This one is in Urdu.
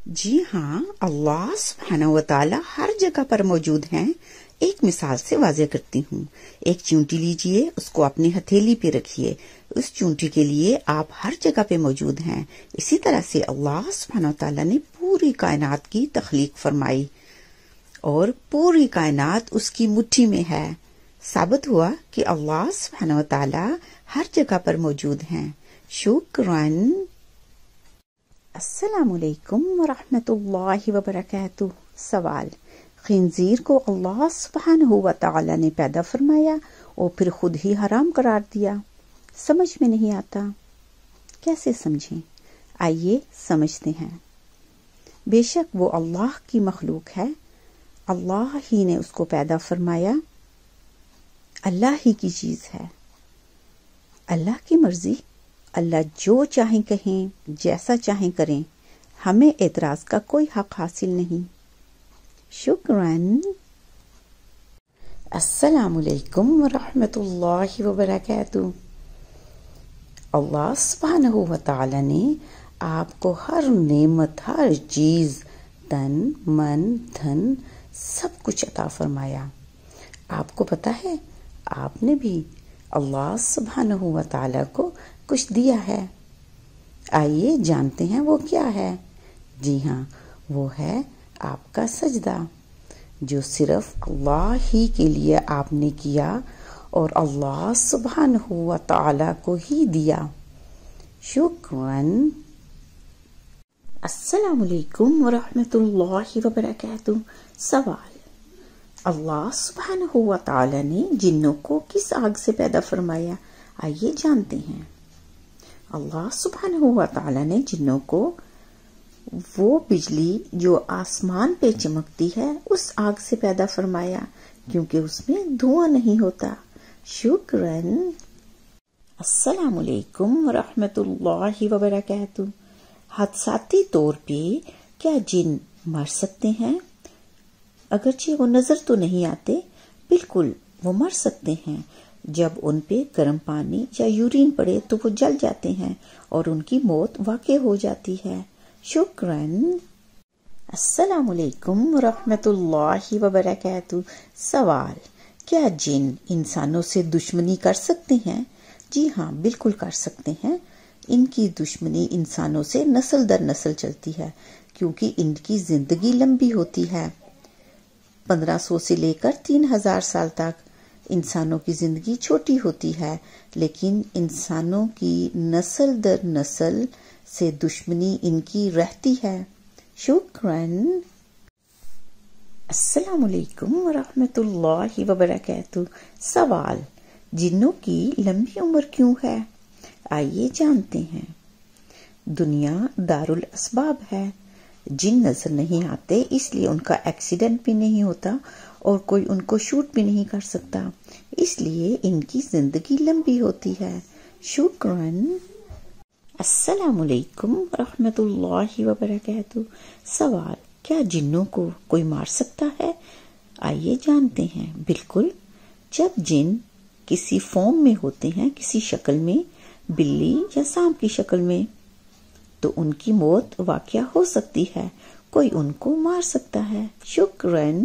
جی ہاں، اللہ سبحانہ و تعالی ہر جگہ پر موجود ہیں۔ ایک مثال سے واضح کرتی ہوں۔ ایک چونٹی لیجئے، اس کو اپنی ہتھیلی پہ رکھیے۔ اس چونٹی کے لیے آپ ہر جگہ پہ موجود ہیں۔ اسی طرح سے اللہ سبحانہ و تعالی نے پوری کائنات کی تخلیق فرمائی اور پوری کائنات اس کی مٹھی میں ہے۔ ثابت ہوا کہ اللہ سبحانہ و تعالی ہر جگہ پر موجود ہیں۔ شکراً۔ السلام علیکم ورحمۃ اللہ وبرکاتہ۔ سوال: خنزیر کو اللہ سبحانہ و تعالی نے پیدا فرمایا اور پھر خود ہی حرام قرار دیا؟ سمجھ میں نہیں آتا، کیسے سمجھیں؟ آئیے سمجھتے ہیں۔ بے شک وہ اللہ کی مخلوق ہے، اللہ ہی نے اس کو پیدا فرمایا، اللہ ہی کی چیز ہے، اللہ کی مرضی، اللہ جو چاہیں کہیں، جیسا چاہیں کریں، ہمیں اعتراض کا کوئی حق حاصل نہیں۔ شکراً۔ السلام علیکم ورحمۃ اللہ وبرکاتہ۔ اللہ سبحانہ و تعالی نے آپ کو ہر نعمت، ہر چیز، تن، من، دھن، سب کچھ عطا فرمایا۔ آپ کو پتا ہے آپ نے بھی اللہ سبحانہ و تعالی کو کچھ دیا ہے۔ آئیے جانتے ہیں وہ کیا ہے۔ جی ہاں، وہ ہے آپ کا سجدہ، جو صرف اللہ ہی کے لیے آپ نے کیا اور اللہ سبحانہ و تعالی کو ہی دیا۔ شکراً۔ السلام علیکم ورحمۃ اللہ وبرکاتہ۔ سوال: اللہ سبحانہ و تعالی نے جنوں کو کس آگ سے پیدا فرمایا؟ آئیے جانتے ہیں۔ اللہ سبحانہ و تعالی نے جنوں کو وہ بجلی جو آسمان پہ چمکتی ہے اس آگ سے پیدا فرمایا، کیونکہ اس میں دھواں نہیں ہوتا۔ شکراً۔ السلام علیکم ورحمۃ اللہ وبرکاتہ۔ حادثاتی طور پہ کیا جن مر سکتے ہیں؟ اگرچہ وہ نظر تو نہیں آتے، بالکل وہ مر سکتے ہیں۔ جب ان پہ گرم پانی یا یورین پڑے تو وہ جل جاتے ہیں اور ان کی موت واقع ہو جاتی ہے۔ شکراً۔ السلام علیکم ورحمۃ اللہ وبرکاتہ۔ سوال: کیا جن انسانوں سے دشمنی کر سکتے ہیں؟ جی ہاں، بالکل کر سکتے ہیں۔ ان کی دشمنی انسانوں سے نسل در نسل چلتی ہے، کیونکہ ان کی زندگی لمبی ہوتی ہے۔ 1500 سے لے کر 3000 سال تک انسانوں کی زندگی چھوٹی ہوتی ہے، لیکن انسانوں کی نسل در نسل سے دشمنی ان کی رہتی ہے۔ شکراً۔ السلام علیکم ورحمۃ اللہ وبرکاتہ۔ سوال: جنوں کی لمبی عمر کیوں ہے؟ آئیے جانتے ہیں۔ دنیا دارالاسباب ہے۔ جن نظر نہیں آتے، اس لیے ان کا ایکسیڈنٹ بھی نہیں ہوتا اور کوئی ان کو شوٹ بھی نہیں کر سکتا، اس لیے ان کی زندگی لمبی ہوتی ہے۔ شکراً۔ السلام علیکم ورحمۃ اللہ وبرکاتہ۔ سوال: کیا جنوں کو کوئی مار سکتا ہے؟ آئیے جانتے ہیں۔ بالکل، جب جن کسی فارم میں ہوتے ہیں، کسی شکل میں، بلی یا سانپ کی شکل میں، تو ان کی موت واقع ہو سکتی ہے، کوئی ان کو مار سکتا ہے۔ شکراً۔